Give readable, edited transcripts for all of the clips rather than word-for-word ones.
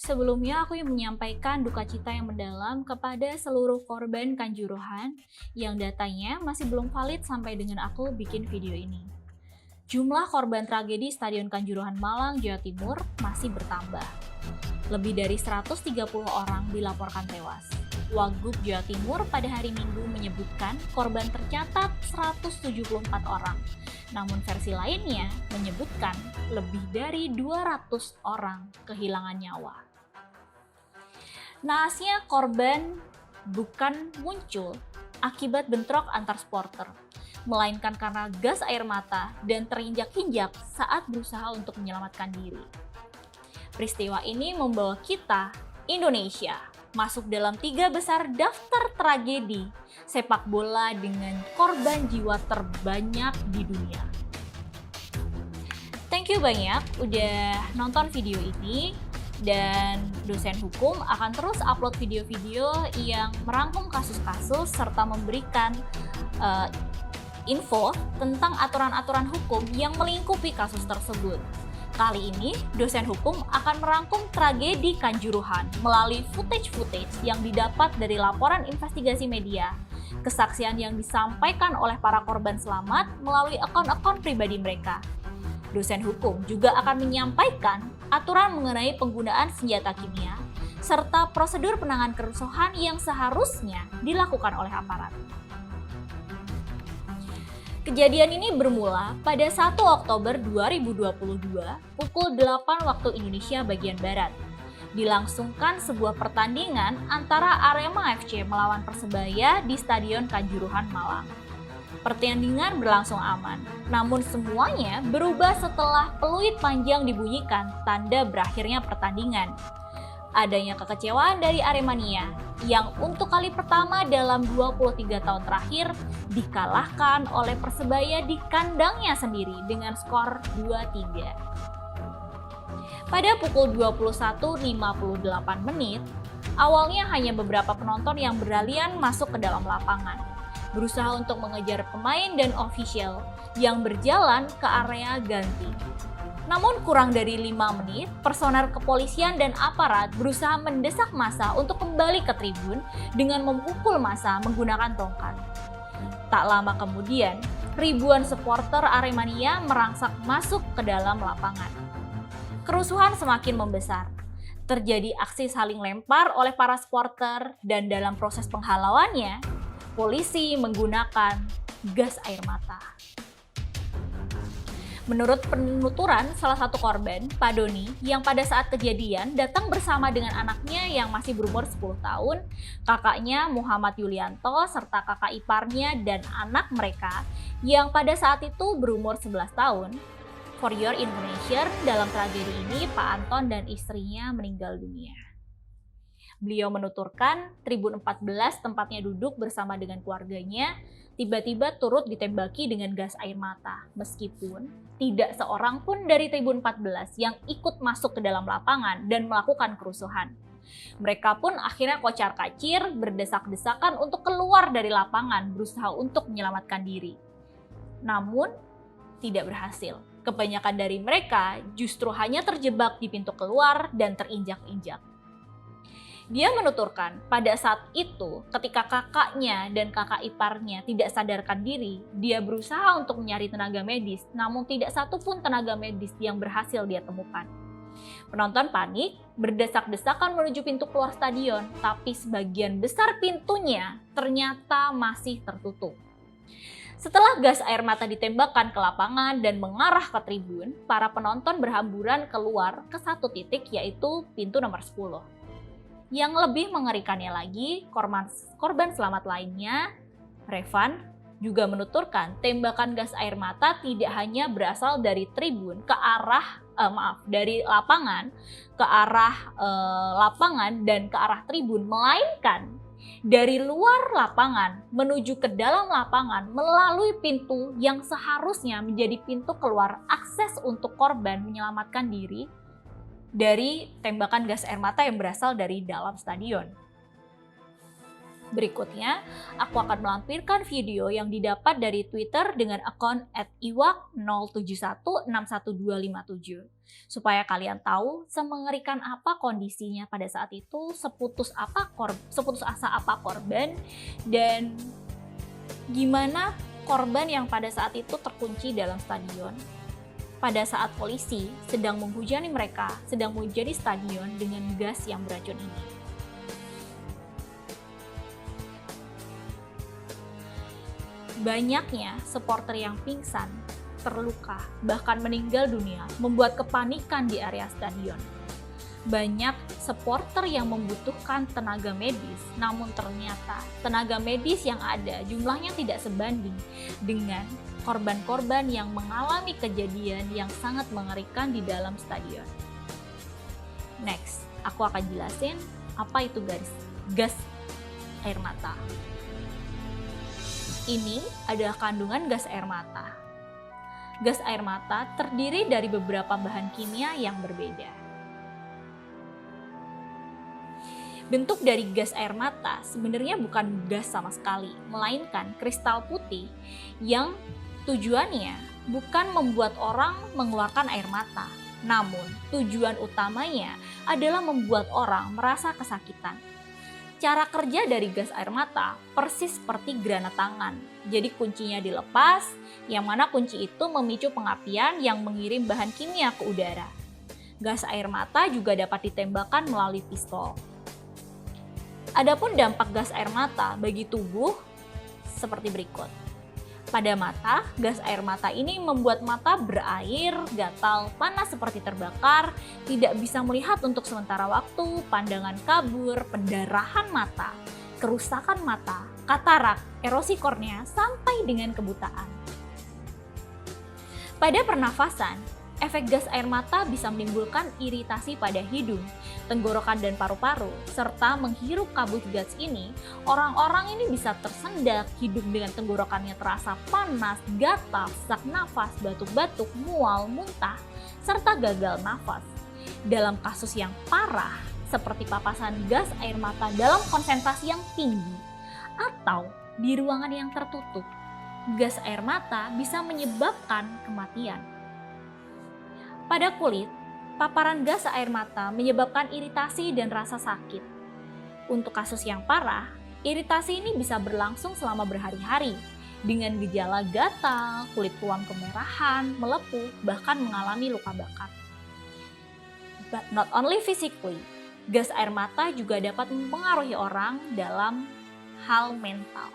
Sebelumnya aku yang menyampaikan duka cita yang mendalam kepada seluruh korban Kanjuruhan yang datanya masih belum valid sampai dengan aku bikin video ini. Jumlah korban tragedi Stadion Kanjuruhan Malang, Jawa Timur masih bertambah. Lebih dari 130 orang dilaporkan tewas. Wagub Jawa Timur pada hari Minggu menyebutkan korban tercatat 174 orang. Namun versi lainnya menyebutkan lebih dari 200 orang kehilangan nyawa. Naasnya korban bukan muncul akibat bentrok antar supporter, melainkan karena gas air mata dan terinjak-injak saat berusaha untuk menyelamatkan diri. Peristiwa ini membawa kita, Indonesia, masuk dalam 3 besar daftar tragedi sepak bola dengan korban jiwa terbanyak di dunia. Thank you banyak udah nonton video ini, dan dosen hukum akan terus upload video-video yang merangkum kasus-kasus serta memberikan info tentang aturan-aturan hukum yang melingkupi kasus tersebut. Kali ini, dosen hukum akan merangkum tragedi Kanjuruhan melalui footage-footage yang didapat dari laporan investigasi media, kesaksian yang disampaikan oleh para korban selamat melalui akun-akun pribadi mereka. Dosen hukum juga akan menyampaikan aturan mengenai penggunaan senjata kimia, serta prosedur penanganan kerusuhan yang seharusnya dilakukan oleh aparat. Kejadian ini bermula pada 1 Oktober 2022 pukul 8 waktu Indonesia bagian Barat. Dilangsungkan sebuah pertandingan antara Arema FC melawan Persebaya di Stadion Kanjuruhan Malang. Pertandingan berlangsung aman, namun semuanya berubah setelah peluit panjang dibunyikan tanda berakhirnya pertandingan. Adanya kekecewaan dari Aremania yang untuk kali pertama dalam 23 tahun terakhir dikalahkan oleh Persebaya di kandangnya sendiri dengan skor 2-3. Pada pukul 21.58 menit, awalnya hanya beberapa penonton yang berlarian masuk ke dalam lapangan, berusaha untuk mengejar pemain dan ofisial yang berjalan ke area ganti. Namun kurang dari 5 menit, personel kepolisian dan aparat berusaha mendesak massa untuk kembali ke tribun dengan memukul massa menggunakan tongkat. Tak lama kemudian, ribuan supporter Aremania merangsak masuk ke dalam lapangan. Kerusuhan semakin membesar. Terjadi aksi saling lempar oleh para supporter dan dalam proses penghalauannya, polisi menggunakan gas air mata. Menurut penuturan salah satu korban, Pak Doni, yang pada saat kejadian datang bersama dengan anaknya yang masih berumur 10 tahun, kakaknya Muhammad Yulianto, serta kakak iparnya dan anak mereka yang pada saat itu berumur 11 tahun. For your information, dalam tragedi ini Pak Anton dan istrinya meninggal dunia. Beliau menuturkan Tribun 14 tempatnya duduk bersama dengan keluarganya tiba-tiba turut ditembaki dengan gas air mata, meskipun tidak seorang pun dari Tribun 14 yang ikut masuk ke dalam lapangan dan melakukan kerusuhan. Mereka pun akhirnya kocar-kacir, berdesak-desakan untuk keluar dari lapangan, berusaha untuk menyelamatkan diri. Namun, tidak berhasil. Kebanyakan dari mereka justru hanya terjebak di pintu keluar dan terinjak-injak. Dia menuturkan pada saat itu ketika kakaknya dan kakak iparnya tidak sadarkan diri, dia berusaha untuk mencari tenaga medis, namun tidak satu pun tenaga medis yang berhasil dia temukan. Penonton panik, berdesak-desakan menuju pintu keluar stadion, tapi sebagian besar pintunya ternyata masih tertutup. Setelah gas air mata ditembakkan ke lapangan dan mengarah ke tribun, para penonton berhamburan keluar ke satu titik, yaitu pintu nomor 10. Yang lebih mengerikannya lagi, korban selamat lainnya, Revan, juga menuturkan tembakan gas air mata tidak hanya berasal dari tribun ke arah dari lapangan ke arah lapangan dan ke arah tribun, melainkan dari luar lapangan menuju ke dalam lapangan melalui pintu yang seharusnya menjadi pintu keluar akses untuk korban menyelamatkan diri dari tembakan gas air mata yang berasal dari dalam stadion. Berikutnya, aku akan melampirkan video yang didapat dari Twitter dengan akun @iwak07161257 supaya kalian tahu semengerikan apa kondisinya pada saat itu, seputus asa apa korban, dan gimana korban yang pada saat itu terkunci dalam stadion pada saat polisi sedang menghujani mereka, sedang menghujani stadion dengan gas yang beracun ini. Banyaknya supporter yang pingsan, terluka, bahkan meninggal dunia membuat kepanikan di area stadion. Banyak supporter yang membutuhkan tenaga medis, namun ternyata tenaga medis yang ada jumlahnya tidak sebanding dengan korban-korban yang mengalami kejadian yang sangat mengerikan di dalam stadion. Next, aku akan jelasin apa itu gas air mata. Ini adalah kandungan gas air mata. Gas air mata terdiri dari beberapa bahan kimia yang berbeda. Bentuk dari gas air mata sebenarnya bukan gas sama sekali, melainkan kristal putih yang tujuannya bukan membuat orang mengeluarkan air mata, namun tujuan utamanya adalah membuat orang merasa kesakitan. Cara kerja dari gas air mata persis seperti granat tangan. Jadi kuncinya dilepas, yang mana kunci itu memicu pengapian yang mengirim bahan kimia ke udara. Gas air mata juga dapat ditembakkan melalui pistol. Adapun dampak gas air mata bagi tubuh seperti berikut. Pada mata, gas air mata ini membuat mata berair, gatal, panas seperti terbakar, tidak bisa melihat untuk sementara waktu, pandangan kabur, pendarahan mata, kerusakan mata, katarak, erosi kornea, sampai dengan kebutaan. Pada pernafasan, efek gas air mata bisa menimbulkan iritasi pada hidung, tenggorokan dan paru-paru, serta menghirup kabut gas ini, orang-orang ini bisa tersendak, hidung dengan tenggorokannya terasa panas, gatal, sesak nafas, batuk-batuk, mual, muntah, serta gagal nafas. Dalam kasus yang parah, seperti papasan gas air mata dalam konsentrasi yang tinggi, atau di ruangan yang tertutup, gas air mata bisa menyebabkan kematian. Pada kulit, paparan gas air mata menyebabkan iritasi dan rasa sakit. Untuk kasus yang parah, iritasi ini bisa berlangsung selama berhari-hari dengan gejala gatal, kulit ruam kemerahan, melepuh, bahkan mengalami luka bakar. But not only physically, gas air mata juga dapat mempengaruhi orang dalam hal mental.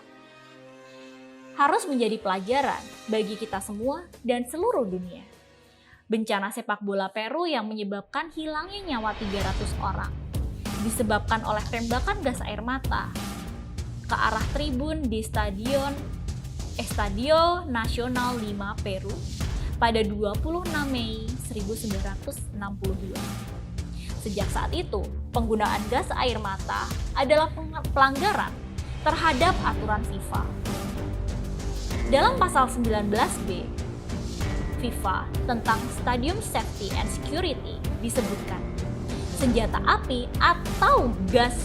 Harus menjadi pelajaran bagi kita semua dan seluruh dunia. Bencana sepak bola Peru yang menyebabkan hilangnya nyawa 300 orang disebabkan oleh tembakan gas air mata ke arah tribun di Estadio Nacional 5 Peru pada 26 Mei 1962. Sejak saat itu, penggunaan gas air mata adalah pelanggaran terhadap aturan FIFA. Dalam pasal 19B FIFA tentang Stadium Safety and Security disebutkan, senjata api atau gas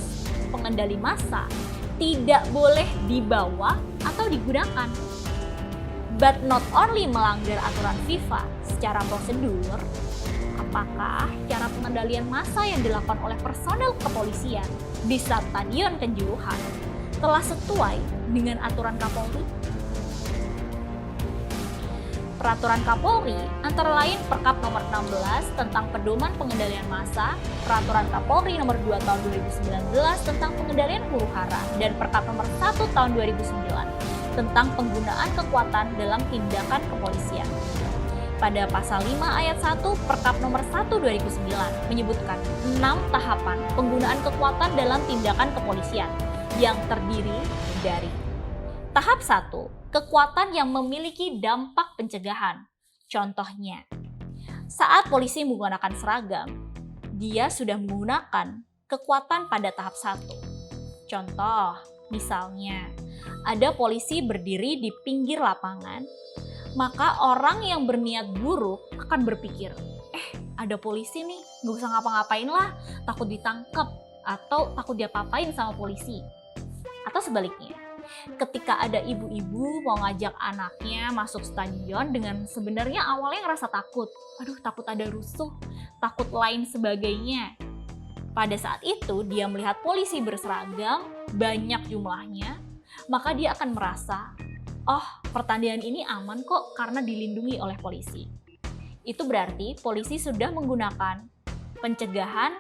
pengendali massa tidak boleh dibawa atau digunakan. But not only melanggar aturan FIFA secara prosedur, apakah cara pengendalian massa yang dilakukan oleh personel kepolisian di Stadion Kanjuruhan telah sesuai dengan aturan Kapolri? Peraturan Kapolri antara lain Perkap nomor 16 tentang pedoman pengendalian massa, Peraturan Kapolri nomor 2 tahun 2019 tentang pengendalian huru-hara, dan Perkap nomor 1 tahun 2009 tentang penggunaan kekuatan dalam tindakan kepolisian. Pada pasal 5 ayat 1 Perkap nomor 1 2009 menyebutkan 6 tahapan penggunaan kekuatan dalam tindakan kepolisian yang terdiri dari tahap 1, kekuatan yang memiliki dampak pencegahan. Contohnya, saat polisi menggunakan seragam, dia sudah menggunakan kekuatan pada tahap 1. Contoh, misalnya, ada polisi berdiri di pinggir lapangan, maka orang yang berniat buruk akan berpikir, ada polisi nih, gak usah ngapa-ngapain lah, takut ditangkap, atau takut diapa-apain sama polisi. Atau sebaliknya, ketika ada ibu-ibu mau ngajak anaknya masuk stadion dengan sebenarnya awalnya ngerasa takut. Aduh, takut ada rusuh, takut lain sebagainya. Pada saat itu dia melihat polisi berseragam, banyak jumlahnya, maka dia akan merasa, oh, pertandingan ini aman kok karena dilindungi oleh polisi. Itu berarti polisi sudah menggunakan pencegahan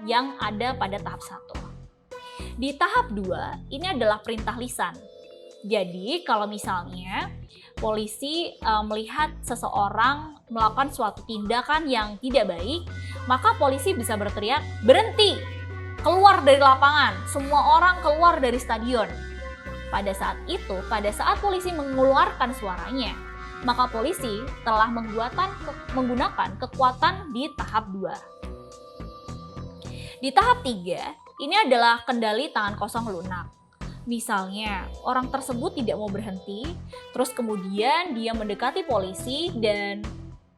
yang ada pada tahap 1. Di tahap 2, ini adalah perintah lisan. Jadi kalau misalnya polisi melihat seseorang melakukan suatu tindakan yang tidak baik, maka polisi bisa berteriak, berhenti, keluar dari lapangan, semua orang keluar dari stadion. Pada saat itu, pada saat polisi mengeluarkan suaranya, maka polisi telah menggunakan kekuatan di tahap 2. Di tahap 3, ini adalah kendali tangan kosong lunak. Misalnya, orang tersebut tidak mau berhenti, terus kemudian dia mendekati polisi dan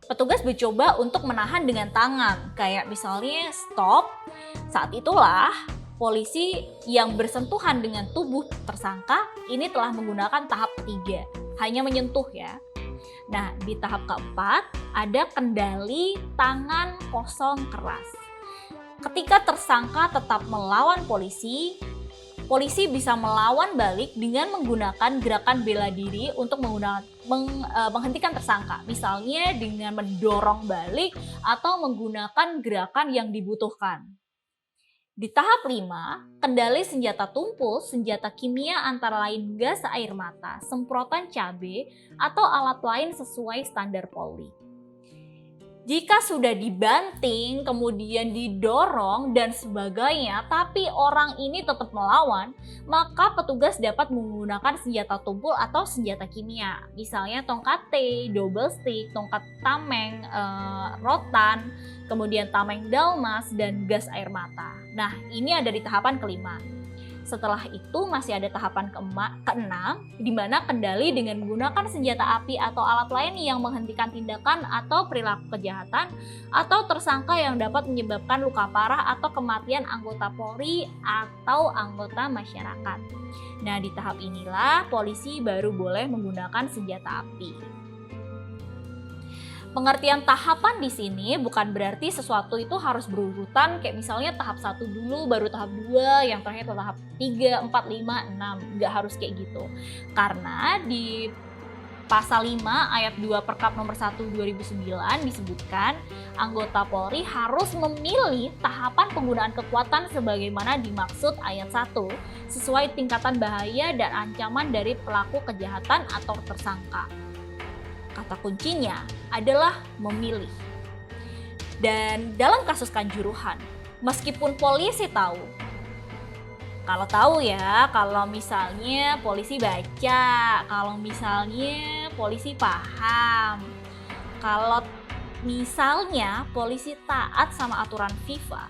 petugas mencoba untuk menahan dengan tangan. Kayak misalnya stop, saat itulah polisi yang bersentuhan dengan tubuh tersangka ini telah menggunakan tahap 3, hanya menyentuh ya. Nah, di tahap keempat ada kendali tangan kosong keras. Ketika tersangka tetap melawan polisi, polisi bisa melawan balik dengan menggunakan gerakan bela diri untuk menghentikan tersangka. Misalnya dengan mendorong balik atau menggunakan gerakan yang dibutuhkan. Di tahap 5, kendali senjata tumpul, senjata kimia antara lain gas air mata, semprotan cabai, atau alat lain sesuai standar Polri. Jika sudah dibanting, kemudian didorong dan sebagainya, tapi orang ini tetap melawan, maka petugas dapat menggunakan senjata tumpul atau senjata kimia. Misalnya tongkat T, double stick, tongkat tameng, rotan, kemudian tameng dalmas, dan gas air mata. Nah, ini ada di tahapan kelima. Setelah itu masih ada tahapan keenam, di mana kendali dengan menggunakan senjata api atau alat lain yang menghentikan tindakan atau perilaku kejahatan atau tersangka yang dapat menyebabkan luka parah atau kematian anggota Polri atau anggota masyarakat. Nah, di tahap inilah polisi baru boleh menggunakan senjata api. Pengertian tahapan di sini bukan berarti sesuatu itu harus berurutan, kayak misalnya tahap 1 dulu, baru tahap 2, yang terakhir tahap 3, 4, 5, 6. Nggak harus kayak gitu. Karena di Pasal 5 ayat 2 Perkap nomor 1 2009 disebutkan anggota Polri harus memilih tahapan penggunaan kekuatan sebagaimana dimaksud ayat 1 sesuai tingkatan bahaya dan ancaman dari pelaku kejahatan atau tersangka. Kata kuncinya adalah memilih. Dan dalam kasus Kanjuruhan, meskipun polisi tahu, kalau misalnya polisi baca, kalau misalnya polisi paham, kalau misalnya polisi taat sama aturan FIFA,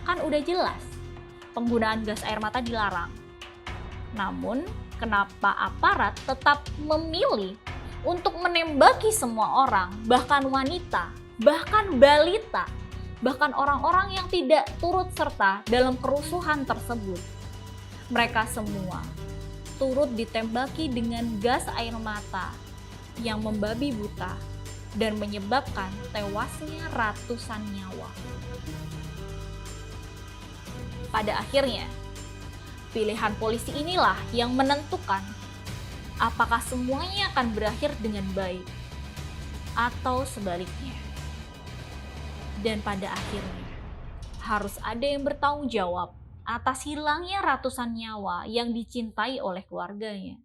kan udah jelas penggunaan gas air mata dilarang. Namun, kenapa aparat tetap memilih untuk menembaki semua orang, bahkan wanita, bahkan balita, bahkan orang-orang yang tidak turut serta dalam kerusuhan tersebut? Mereka semua turut ditembaki dengan gas air mata yang membabi buta dan menyebabkan tewasnya ratusan nyawa. Pada akhirnya, pilihan polisi inilah yang menentukan apakah semuanya akan berakhir dengan baik atau sebaliknya. Dan pada akhirnya harus ada yang bertanggung jawab atas hilangnya ratusan nyawa yang dicintai oleh keluarganya,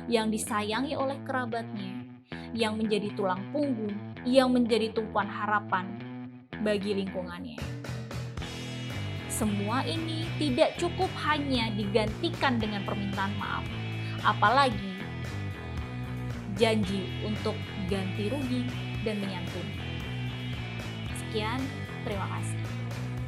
yang disayangi oleh kerabatnya, yang menjadi tulang punggung, yang menjadi tumpuan harapan bagi lingkungannya. Semua ini tidak cukup hanya digantikan dengan permintaan maaf, apalagi janji untuk ganti rugi dan menyantuni. Sekian, terima kasih.